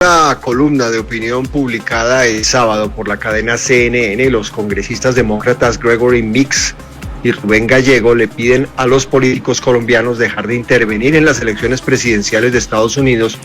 una columna de opinión publicada el sábado por la cadena CNN, los congresistas demócratas Gregory Meeks y Rubén Gallego le piden a los políticos colombianos dejar de intervenir en las elecciones presidenciales de Estados Unidos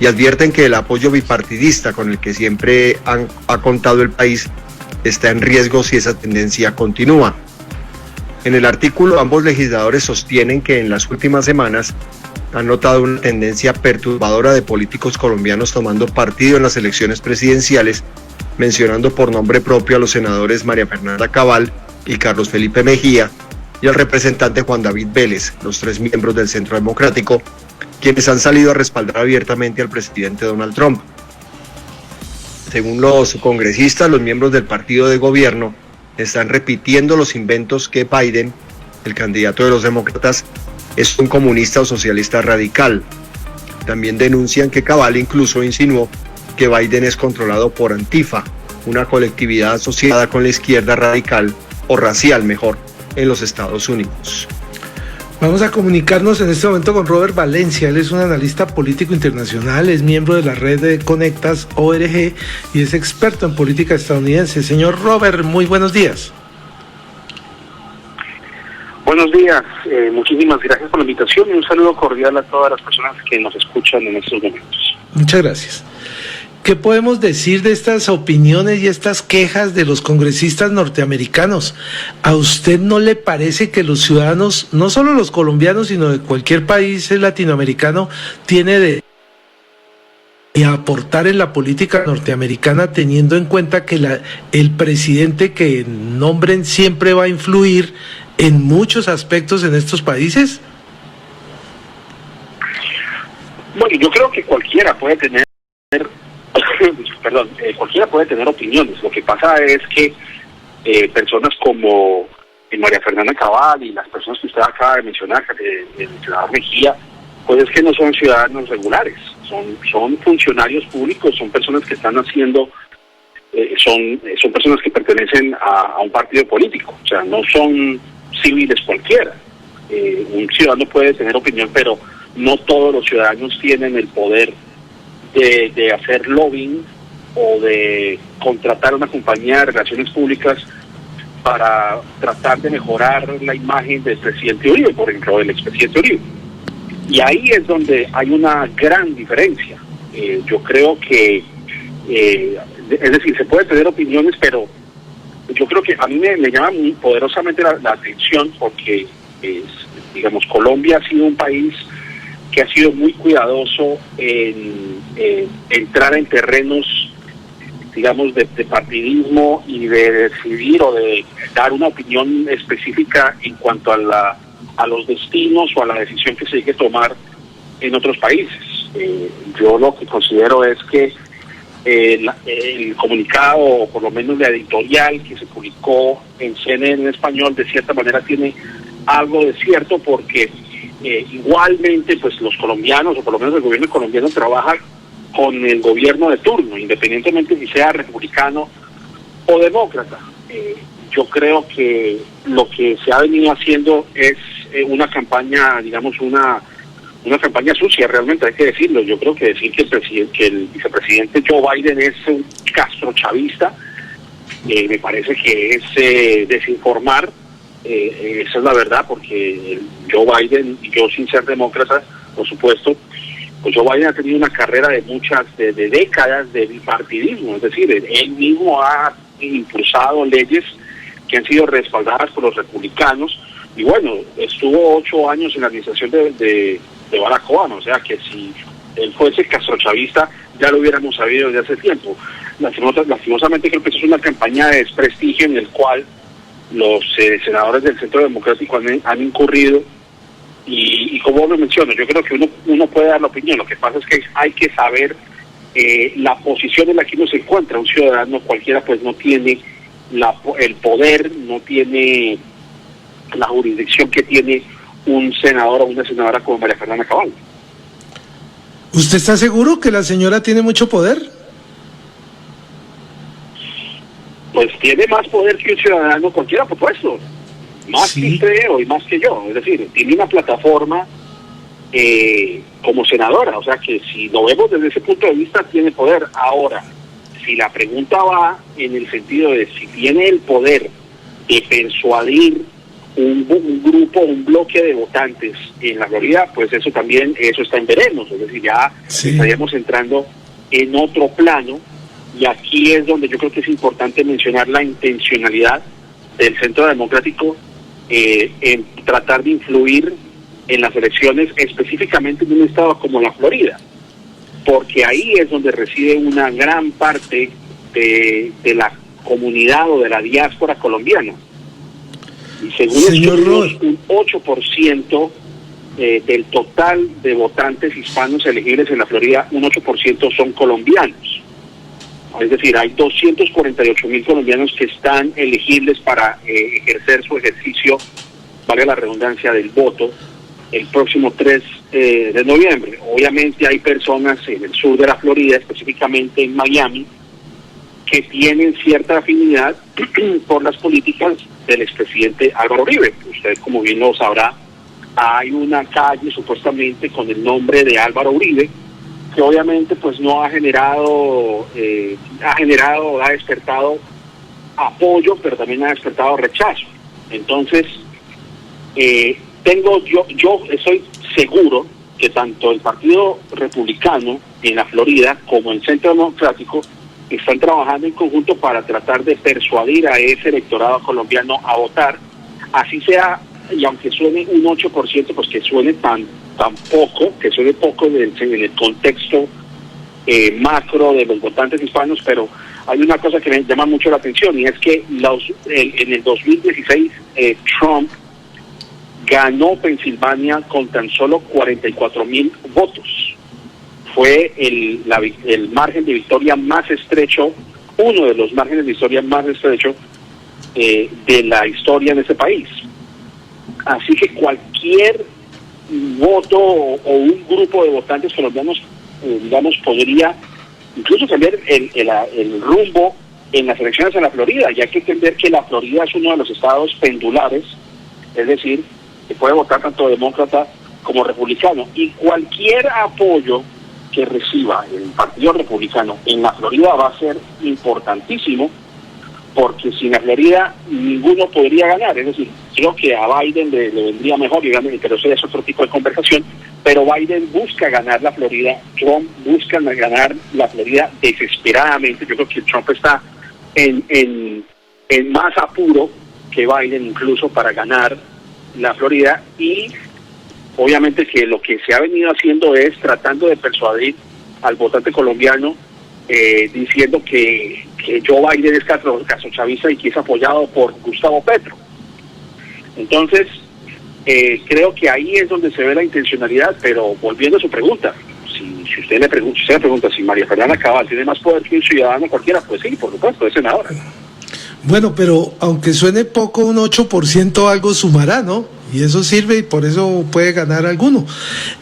y advierten que el apoyo bipartidista con el que siempre ha contado el país está en riesgo si esa tendencia continúa. En el artículo, ambos legisladores sostienen que en las últimas semanas han notado una tendencia perturbadora de políticos colombianos tomando partido en las elecciones presidenciales, mencionando por nombre propio a los senadores María Fernanda Cabal y Carlos Felipe Mejía y al representante Juan David Vélez, los tres miembros del Centro Democrático, quienes han salido a respaldar abiertamente al presidente Donald Trump. Según los congresistas, los miembros del partido de gobierno están repitiendo los inventos que Biden, el candidato de los demócratas, es un comunista o socialista radical. También denuncian que Cabal incluso insinuó que Biden es controlado por Antifa, una colectividad asociada con la izquierda radical o racial mejor en los Estados Unidos. Vamos a comunicarnos en este momento con Robert Valencia. Él es un analista político internacional, es miembro de la red de Conectas ORG y es experto en política estadounidense. Señor Robert, muy buenos días. Buenos días, muchísimas gracias por la invitación y un saludo cordial a todas las personas que nos escuchan en estos momentos. Muchas gracias. ¿Qué podemos decir de estas opiniones y estas quejas de los congresistas norteamericanos? ¿A usted no le parece que los ciudadanos, no solo los colombianos, sino de cualquier país latinoamericano, tiene de aportar en la política norteamericana, teniendo en cuenta que el presidente que nombren siempre va a influir en muchos aspectos en estos países? Bueno, yo creo que cualquiera puede tener cualquiera puede tener opiniones. Lo que pasa es que personas como María Fernanda Cabal y las personas que usted acaba de mencionar, el senador Mejía, pues es que no son ciudadanos regulares, son funcionarios públicos, son personas que están haciendo, son personas que pertenecen a un partido político, o sea, no son civiles cualquiera. Un ciudadano puede tener opinión, pero no todos los ciudadanos tienen el poder de hacer lobbying o de contratar una compañía de relaciones públicas para tratar de mejorar la imagen del presidente Uribe, por ejemplo, del expresidente Uribe. Y ahí es donde hay una gran diferencia. Yo creo que, es decir, se puede tener opiniones, pero yo creo que a mí me llama muy poderosamente la atención porque, digamos, Colombia ha sido un país que ha sido muy cuidadoso en entrar en terrenos, digamos, de partidismo y de decidir o de dar una opinión específica en cuanto a los destinos o a la decisión que se tiene que tomar en otros países. Yo lo que considero es que el comunicado, o por lo menos la editorial que se publicó en CNN en español, de cierta manera tiene algo de cierto, porque igualmente pues los colombianos, o por lo menos el gobierno colombiano, trabaja con el gobierno de turno, independientemente si sea republicano o demócrata. Yo creo que lo que se ha venido haciendo es una campaña, digamos, una campaña sucia, realmente hay que decirlo. Yo creo que decir que el vicepresidente Joe Biden es un castrochavista, me parece que es desinformar. Esa es la verdad, porque Joe Biden, y yo sin ser demócrata, por supuesto, pues Joe Biden ha tenido una carrera de décadas de bipartidismo, es decir, él mismo ha impulsado leyes que han sido respaldadas por los republicanos, y bueno, estuvo 8 años en la administración de Barack Obama, o sea que si él fuese castrochavista ya lo hubiéramos sabido desde hace tiempo. Lastimosamente creo que eso es una campaña de desprestigio en el cual los senadores del Centro Democrático han incurrido, y como lo menciono, yo creo que uno puede dar la opinión. Lo que pasa es que hay que saber la posición en la que uno se encuentra. Un ciudadano cualquiera pues no tiene el poder, no tiene la jurisdicción que tiene un senador o una senadora como María Fernanda Cabal. ¿Usted está seguro que la señora tiene mucho poder? Pues tiene más poder que un ciudadano cualquiera, por supuesto. Más que usted o y más que yo. Es decir, tiene una plataforma como senadora. O sea que si lo vemos desde ese punto de vista, tiene poder. Ahora, si la pregunta va en el sentido de si tiene el poder de persuadir un bloque de votantes en la Florida, pues eso está en veremos. Es decir, ya estaríamos entrando en otro plano, y aquí es donde yo creo que es importante mencionar la intencionalidad del Centro Democrático en tratar de influir en las elecciones, específicamente en un estado como la Florida, porque ahí es donde reside una gran parte de la comunidad o de la diáspora colombiana. Y según estudios, un 8% del total de votantes hispanos elegibles en la Florida, un 8% son colombianos. Es decir, hay 248.000 colombianos que están elegibles para ejercer su ejercicio, vale la redundancia, del voto, el próximo 3 de noviembre. Obviamente hay personas en el sur de la Florida, específicamente en Miami, que tienen cierta afinidad por las políticas del expresidente Álvaro Uribe. Usted, como bien lo sabrá, hay una calle supuestamente con el nombre de Álvaro Uribe, que obviamente pues no ha generado ha despertado apoyo, pero también ha despertado rechazo. Entonces, yo estoy seguro que tanto el Partido Republicano en la Florida como el Centro Democrático están trabajando en conjunto para tratar de persuadir a ese electorado colombiano a votar, así sea, y aunque suene un 8%, pues que suene tan poco, que suene poco en el contexto macro de los votantes hispanos. Pero hay una cosa que me llama mucho la atención, y es que en el 2016 Trump ganó Pensilvania con tan solo 44.000 votos. Fue el margen de victoria más estrecho, uno de los márgenes de victoria más estrechos de la historia en este país. Así que cualquier voto o un grupo de votantes colombianos, digamos, podría incluso cambiar el rumbo en las elecciones en la Florida. Y hay que entender que la Florida es uno de los estados pendulares, es decir, que puede votar tanto demócrata como republicano, y cualquier apoyo que reciba el Partido Republicano en la Florida va a ser importantísimo, porque sin la Florida ninguno podría ganar. Es decir, creo que a Biden le vendría mejor, digamos, pero eso es otro tipo de conversación, pero Biden busca ganar la Florida, Trump busca ganar la Florida desesperadamente. Yo creo que Trump está en más apuro que Biden incluso para ganar la Florida, y obviamente que lo que se ha venido haciendo es tratando de persuadir al votante colombiano, diciendo que Joe Biden es castrochavista y que es apoyado por Gustavo Petro. Entonces, creo que ahí es donde se ve la intencionalidad. Pero volviendo a su pregunta, si usted le pregunta si María Fernanda Cabal tiene más poder que un ciudadano cualquiera, pues sí, por supuesto, es senadora. Bueno, pero aunque suene poco, un 8% algo sumará, ¿no? Y eso sirve, y por eso puede ganar alguno.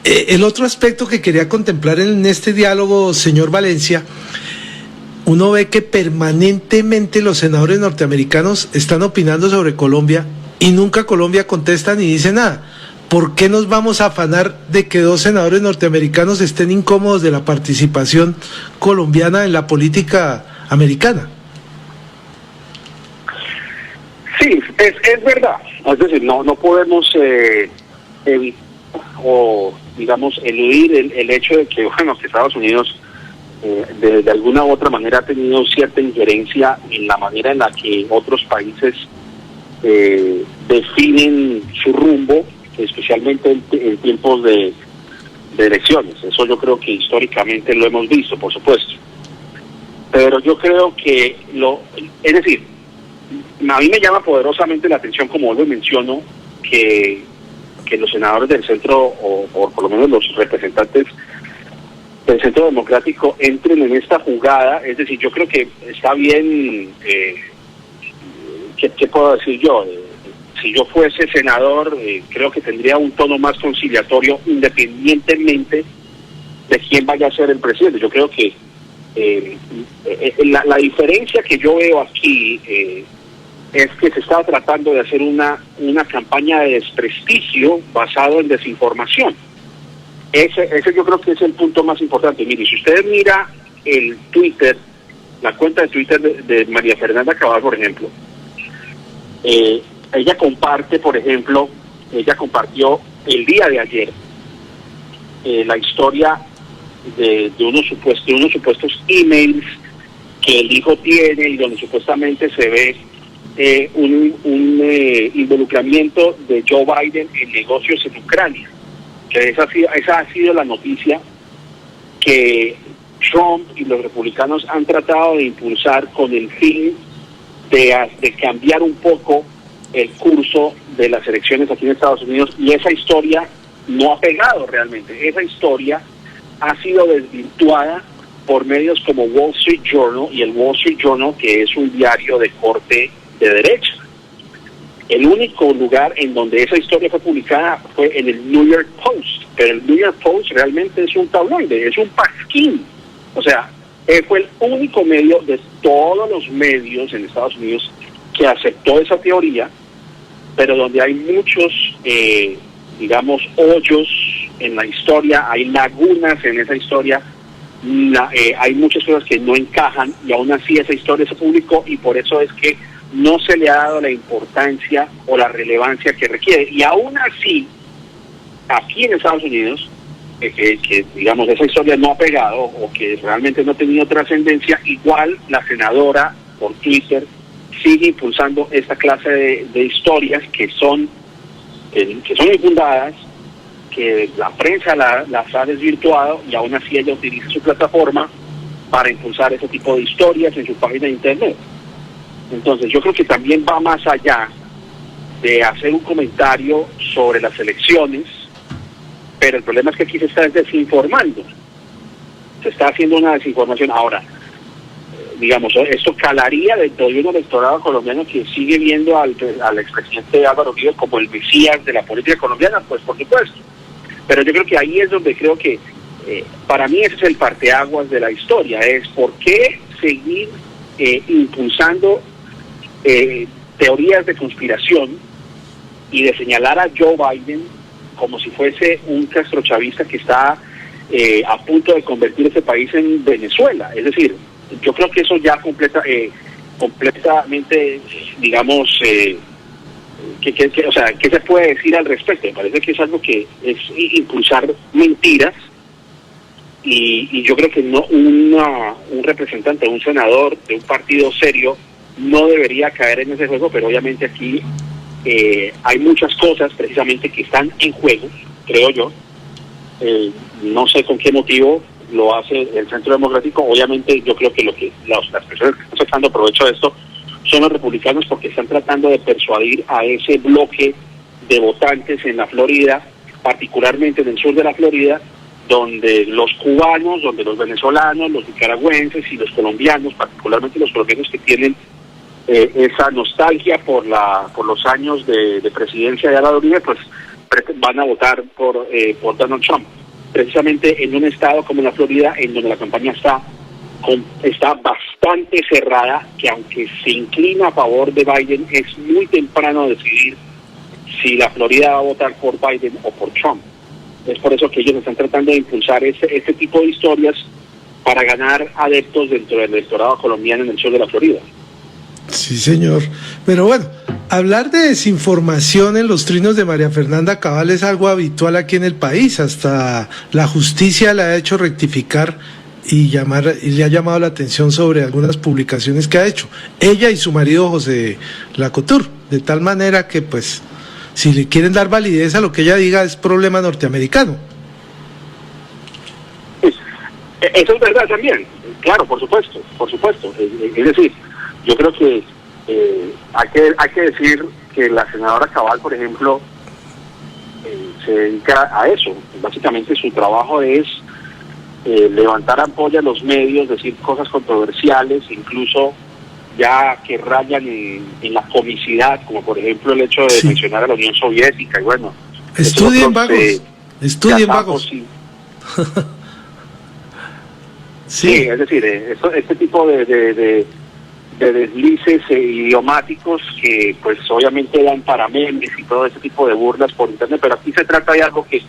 El otro aspecto que quería contemplar en este diálogo, señor Valencia, uno ve que permanentemente los senadores norteamericanos están opinando sobre Colombia, y nunca Colombia contesta ni dice nada. ¿Por qué nos vamos a afanar de que 2 senadores norteamericanos estén incómodos de la participación colombiana en la política americana? Sí, es verdad. Es decir, no podemos evitar o, digamos, eludir el hecho de que, bueno, que Estados Unidos de alguna u otra manera ha tenido cierta injerencia en la manera en la que otros países definen su rumbo, especialmente en tiempos de elecciones. Eso yo creo que históricamente lo hemos visto, por supuesto. Pero yo creo que es decir, a mí me llama poderosamente la atención, como lo menciono, que los senadores del centro, o por lo menos los representantes del Centro Democrático, entren en esta jugada. Es decir, yo creo que está bien, ¿qué puedo decir yo? Si yo fuese senador, creo que tendría un tono más conciliatorio, independientemente de quién vaya a ser el presidente. Yo creo que la diferencia que yo veo aquí es que se está tratando de hacer una campaña de desprestigio basado en desinformación. Ese yo creo que es el punto más importante. Mire, si usted mira el Twitter, la cuenta de Twitter de María Fernanda Cabal, por ejemplo, ella compartió el día de ayer la historia de unos supuestos emails que el hijo tiene y donde supuestamente se ve un involucramiento de Joe Biden en negocios en Ucrania. Que esa ha sido la noticia que Trump y los republicanos han tratado de impulsar con el fin de cambiar un poco el curso de las elecciones aquí en Estados Unidos, y esa historia no ha pegado realmente. Esa historia ha sido desvirtuada por medios como Wall Street Journal, y el Wall Street Journal, que es un diario de corte de derecha. El único lugar en donde esa historia fue publicada fue en el New York Post, pero el New York Post realmente es un tabloide, es un pasquín. O sea, fue el único medio de todos los medios en Estados Unidos que aceptó esa teoría, pero donde hay muchos, hoyos en la historia, hay lagunas en esa historia, hay muchas cosas que no encajan, y aún así esa historia se publicó, y por eso es que no se le ha dado la importancia o la relevancia que requiere. Y aún así, aquí en Estados Unidos, que esa historia no ha pegado o que realmente no ha tenido trascendencia, igual la senadora por Twitter sigue impulsando esta clase de historias que son infundadas, que la prensa las ha desvirtuado, y aún así ella utiliza su plataforma para impulsar ese tipo de historias en su página de internet. Entonces yo creo que también va más allá de hacer un comentario sobre las elecciones, pero el problema es que aquí se está desinformando, se está haciendo una desinformación. Ahora, esto calaría dentro de un electorado colombiano que sigue viendo al expresidente Álvaro Uribe como el mesías de la política colombiana, pues por supuesto. Pero yo creo que ahí es donde creo que, para mí ese es el parteaguas de la historia, es por qué seguir impulsando teorías de conspiración y de señalar a Joe Biden como si fuese un castrochavista que está a punto de convertir ese país en Venezuela. Es decir, yo creo que eso ya completamente, ¿qué se puede decir al respecto? Me parece que es algo que es impulsar mentiras, y yo creo que no un representante, un senador de un partido serio no debería caer en ese juego, pero obviamente aquí hay muchas cosas precisamente que están en juego, creo yo. No sé con qué motivo lo hace el Centro Democrático. Obviamente yo creo que las personas que están sacando provecho de esto son los republicanos, porque están tratando de persuadir a ese bloque de votantes en la Florida, particularmente en el sur de la Florida, donde los cubanos, donde los venezolanos, los nicaragüenses y los colombianos, particularmente los colombianos que tienen esa nostalgia por los años de presidencia de Álvaro Uribe, pues van a votar por Donald Trump, precisamente en un estado como la Florida, en donde la campaña está bastante cerrada, que aunque se inclina a favor de Biden, es muy temprano decidir si la Florida va a votar por Biden o por Trump. Es por eso que ellos están tratando de impulsar este tipo de historias para ganar adeptos dentro del electorado colombiano en el sur de la Florida. Sí, señor. Pero bueno, hablar de desinformación en los trinos de María Fernanda Cabal es algo habitual aquí en el país. Hasta la justicia la ha hecho rectificar y le ha llamado la atención sobre algunas publicaciones que ha hecho ella y su marido José Lacouture, de tal manera que, pues, si le quieren dar validez a lo que ella diga, es problema norteamericano. Eso es verdad también, claro, por supuesto. Es decir, yo creo que hay que decir que la senadora Cabal, por ejemplo, se dedica a eso. Básicamente su trabajo es levantar ampollas a los medios, decir cosas controversiales, incluso ya que rayan en la comicidad, como por ejemplo el hecho de mencionar a la Unión Soviética. Y bueno, estudien vagos, vagos. Sí, es decir, este tipo de deslices idiomáticos que pues obviamente dan para memes y todo ese tipo de burlas por internet, pero aquí se trata de algo que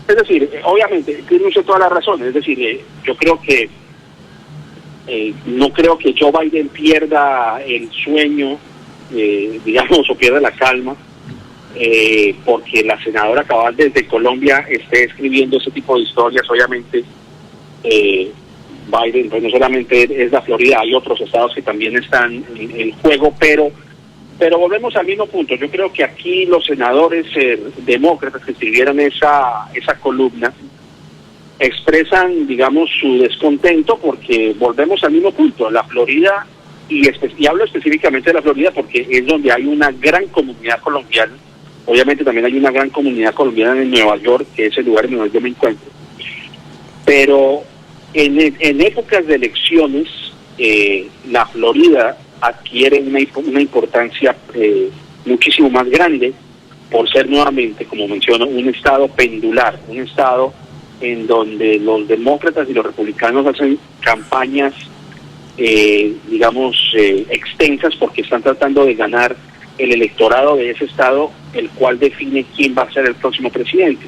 Es decir, obviamente, tiene usted toda la razón. Es decir, yo creo que no creo que Joe Biden pierda el sueño, digamos, o pierda la calma, porque la senadora Cabal desde Colombia esté escribiendo ese tipo de historias. Obviamente, Biden, pues no solamente es la Florida, hay otros estados que también están en juego, pero volvemos al mismo punto. Yo creo que aquí los senadores demócratas que escribieron esa columna expresan, digamos, su descontento, porque volvemos al mismo punto. La Florida, y hablo específicamente de la Florida porque es donde hay una gran comunidad colombiana. Obviamente también hay una gran comunidad colombiana en Nueva York, que es el lugar en donde yo me encuentro. Pero en épocas de elecciones, la Florida adquiere una importancia muchísimo más grande por ser nuevamente, como menciono, un estado pendular, un estado en donde los demócratas y los republicanos hacen campañas, digamos, extensas, porque están tratando de ganar el electorado de ese estado, el cual define quién va a ser el próximo presidente.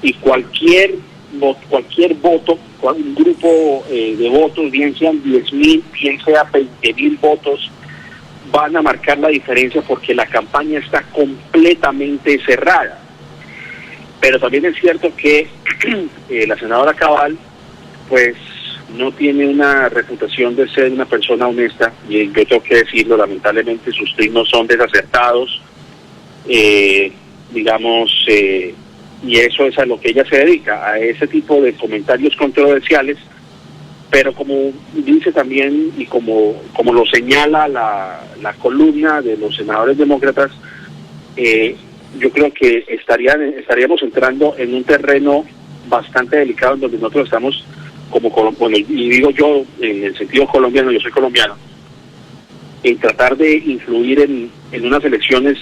Y cualquier voto, un grupo de votos, bien sean 10,000, bien sea 20,000 votos, van a marcar la diferencia, porque la campaña está completamente cerrada. Pero también es cierto que la senadora Cabal, pues, no tiene una reputación de ser una persona honesta, y yo tengo que decirlo, lamentablemente sus tweets no son desacertados, digamos, y eso es a lo que ella se dedica, a ese tipo de comentarios controversiales. Pero como dice también, y como lo señala la columna de los senadores demócratas, yo creo que estaríamos entrando en un terreno bastante delicado, en donde nosotros estamos y digo yo en el sentido colombiano, yo soy colombiano, en tratar de influir en unas elecciones,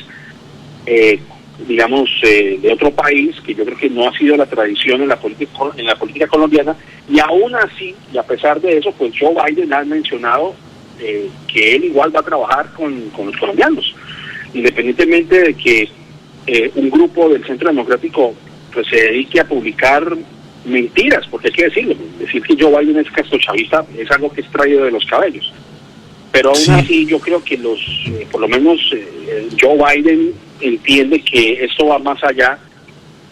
digamos, de otro país, que yo creo que no ha sido la tradición en la política colombiana. Y aún así, y a pesar de eso, pues Joe Biden ha mencionado que él igual va a trabajar con los colombianos, independientemente de que un grupo del Centro Democrático pues se dedique a publicar mentiras, porque hay que decirlo, decir que Joe Biden es castrochavista es algo que es traído de los cabellos. Pero aún así yo creo que por lo menos Joe Biden entiende que esto va más allá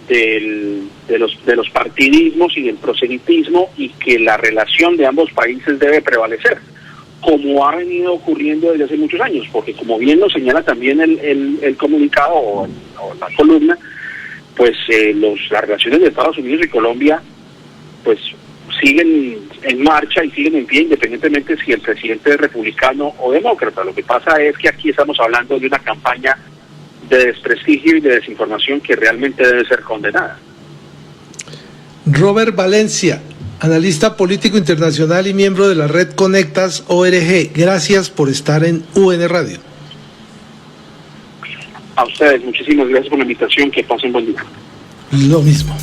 de los partidismos y del proselitismo, y que la relación de ambos países debe prevalecer, como ha venido ocurriendo desde hace muchos años, porque como bien lo señala también el comunicado o la columna, pues las relaciones de Estados Unidos y Colombia pues siguen en marcha y siguen en pie, independientemente si el presidente es republicano o demócrata. Lo que pasa es que aquí estamos hablando de una campaña de desprestigio y de desinformación que realmente debe ser condenada. Robert Valencia, analista político internacional y miembro de la red Conectas ORG, gracias por estar en UN Radio. A ustedes, muchísimas gracias por la invitación, que pasen buen día. Lo mismo.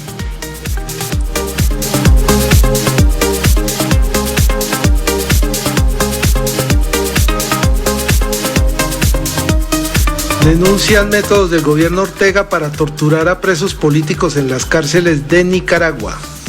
Denuncian métodos del gobierno Ortega para torturar a presos políticos en las cárceles de Nicaragua.